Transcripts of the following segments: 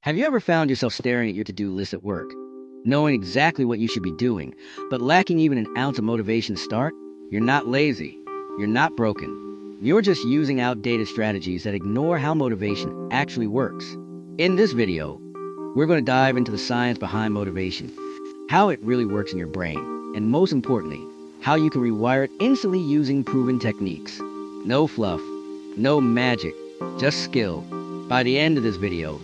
Have you ever found yourself staring at your to-do list at work, knowing exactly what you should be doing, but lacking even an ounce of motivation to start? You're not lazy. You're not broken. You're just using outdated strategies that ignore how motivation actually works. In this video, we're going to dive into the science behind motivation, how it really works in your brain, and most importantly, how you can rewire it instantly using proven techniques. No fluff, no magic, just skill. By the end of this video,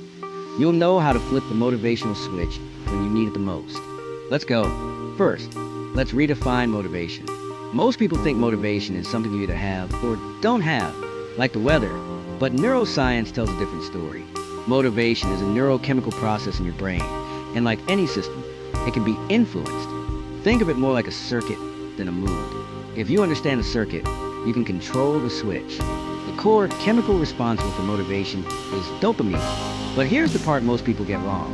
you'll know how to flip the motivational switch when you need it the most. Let's go. First, let's redefine motivation. Most people think motivation is something you either have or don't have, like the weather, but neuroscience tells a different story. Motivation is a neurochemical process in your brain, and like any system, it can be influenced. Think of it more like a circuit than a mood. If you understand the circuit, you can control the switch. The core chemical responsible for motivation is dopamine. But here's the part most people get wrong.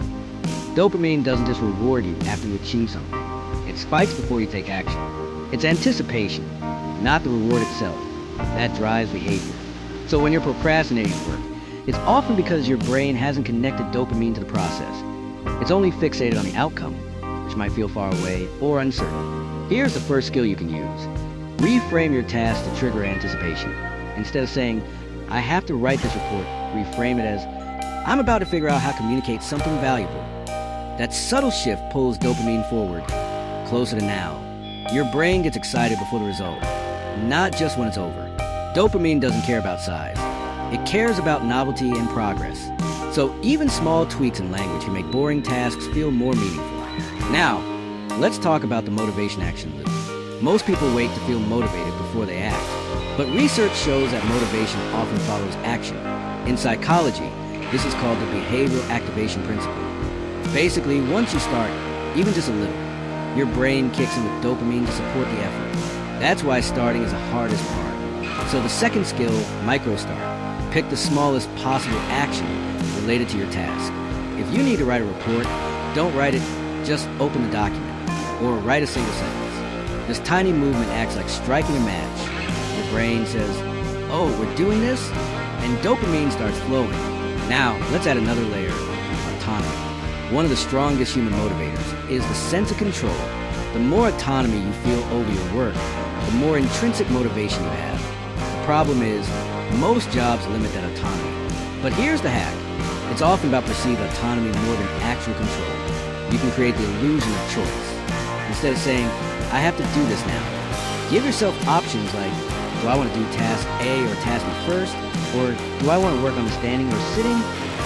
Dopamine doesn't just reward you after you achieve something. It spikes before you take action. It's anticipation, not the reward itself, that drives behavior. So when you're procrastinating at work, it's often because your brain hasn't connected dopamine to the process. It's only fixated on the outcome, which might feel far away or uncertain. Here's the first skill you can use. Reframe your task to trigger anticipation. Instead of saying, I have to write this report, reframe it as, I'm about to figure out how to communicate something valuable. That subtle shift pulls dopamine forward, closer to now. Your brain gets excited before the result, not just when it's over. Dopamine doesn't care about size. It cares about novelty and progress. So even small tweaks in language can make boring tasks feel more meaningful. Now, let's talk about the motivation action loop. Most people wait to feel motivated before they act. But research shows that motivation often follows action. In psychology, this is called the behavioral activation principle. Basically, once you start, even just a little, your brain kicks in with dopamine to support the effort. That's why starting is the hardest part. So the second skill, micro start. Pick the smallest possible action related to your task. If you need to write a report, don't write it, just open the document, or write a single sentence. This tiny movement acts like striking a match. Your brain says, oh, we're doing this? And dopamine starts flowing. Now, let's add another layer, autonomy. One of the strongest human motivators is the sense of control. The more autonomy you feel over your work, the more intrinsic motivation you have. The problem is, most jobs limit that autonomy. But here's the hack. It's often about perceived autonomy more than actual control. You can create the illusion of choice. Instead of saying, I have to do this now, give yourself options like, do I want to do task A or task B first? Or do I want to work on the standing or sitting?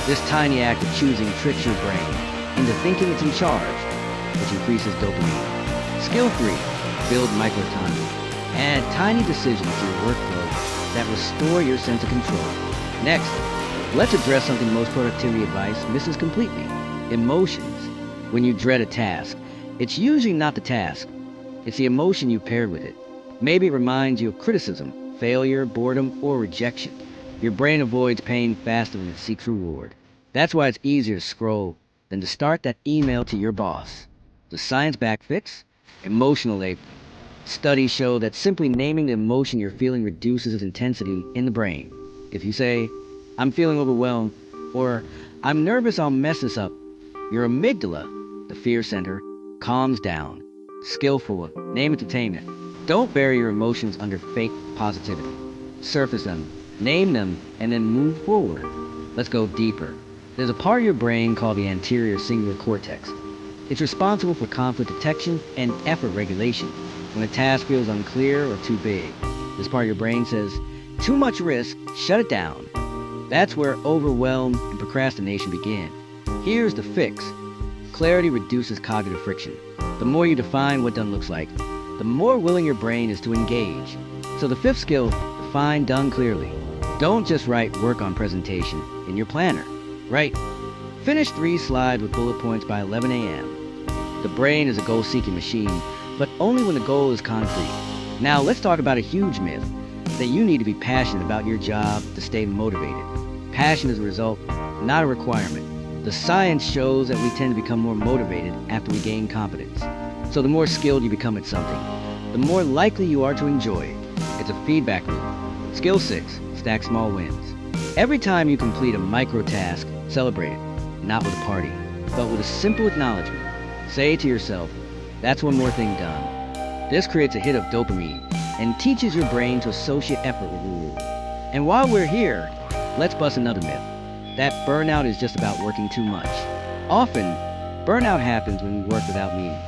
This tiny act of choosing tricks your brain into thinking it's in charge, which increases dopamine. Skill 3, build micro-autonomy. Add tiny decisions to your workflow that restore your sense of control. Next, let's address something most productivity advice misses completely, emotions. When you dread a task, it's usually not the task, it's the emotion you paired with it. Maybe it reminds you of criticism, failure, boredom, or rejection. Your brain avoids pain faster than it seeks reward. That's why it's easier to scroll than to start that email to your boss. The science-backed fix? Emotional labor. Studies show that simply naming the emotion you're feeling reduces its intensity in the brain. If you say, I'm feeling overwhelmed, or I'm nervous I'll mess this up, your amygdala, the fear center, calms down. Skillful, name entertainment. Don't bury your emotions under fake positivity. Surface them, name them, and then move forward. Let's go deeper. There's a part of your brain called the anterior cingulate cortex. It's responsible for conflict detection and effort regulation. When a task feels unclear or too big, this part of your brain says, too much risk, shut it down. That's where overwhelm and procrastination begin. Here's the fix. Clarity reduces cognitive friction. The more you define what done looks like, the more willing your brain is to engage. So the fifth skill, define done clearly. Don't just write work on presentation in your planner. Write, finish 3 slides with bullet points by 11 a.m. The brain is a goal-seeking machine, but only when the goal is concrete. Now let's talk about a huge myth, that you need to be passionate about your job to stay motivated. Passion is a result, not a requirement. The science shows that we tend to become more motivated after we gain competence. So the more skilled you become at something, the more likely you are to enjoy it. It's a feedback loop. Skill 6, stack small wins. Every time you complete a micro task, celebrate it. not with a party, but with a simple acknowledgement. Say to yourself, that's one more thing done. This creates a hit of dopamine and teaches your brain to associate effort with reward. And while we're here, let's bust another myth, that burnout is just about working too much. Often, burnout happens when you work without meaning,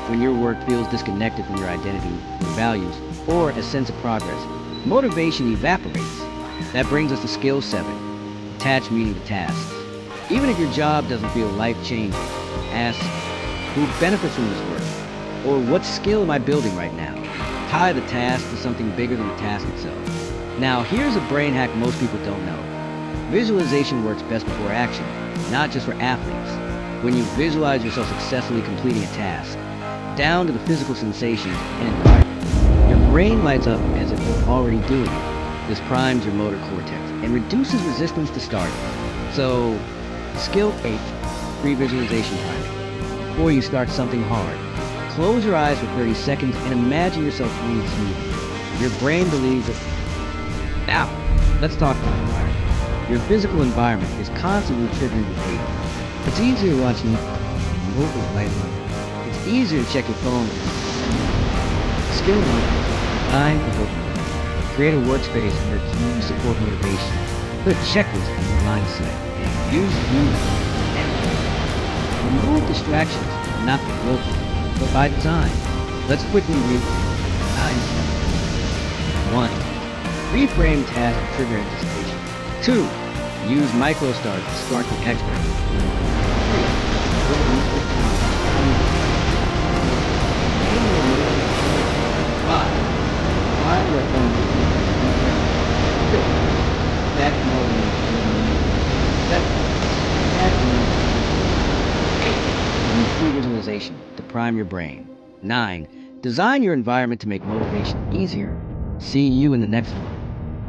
when your work feels disconnected from your identity, your values, or a sense of progress. Motivation evaporates. That brings us to skill 7, attach meaning to tasks. Even if your job doesn't feel life-changing, ask, who benefits from this work? Or what skill am I building right now? Tie the task to something bigger than the task itself. Now, here's a brain hack most people don't know. Visualization works best before action, not just for athletes. When you visualize yourself successfully completing a task, down to the physical sensations and environment, your brain lights up as if you're already doing it. This primes your motor cortex and reduces resistance to starting. So, skill 8, pre-visualization timing. Before you start something hard, close your eyes for 30 seconds and imagine yourself breathing smoothly. Your brain believes it. Now, let's talk about environment. Your physical environment is constantly triggering behavior. It's easier watching local light. It's easier to check your phone. Skill 1, time for dopamine. Create a workspace where cues support motivation. Put a checklist on your mindset. Use music. Remove distractions, not by will, but by design. Let's quickly read 9 steps. 1. Reframe tasks to trigger anticipation. 2. Use micro-starts to start the expert. 5. Find your own. 6. Back motivation. 7. Use pre-visualization to prime your brain. 9. Design your environment to make motivation easier. See you in the next one.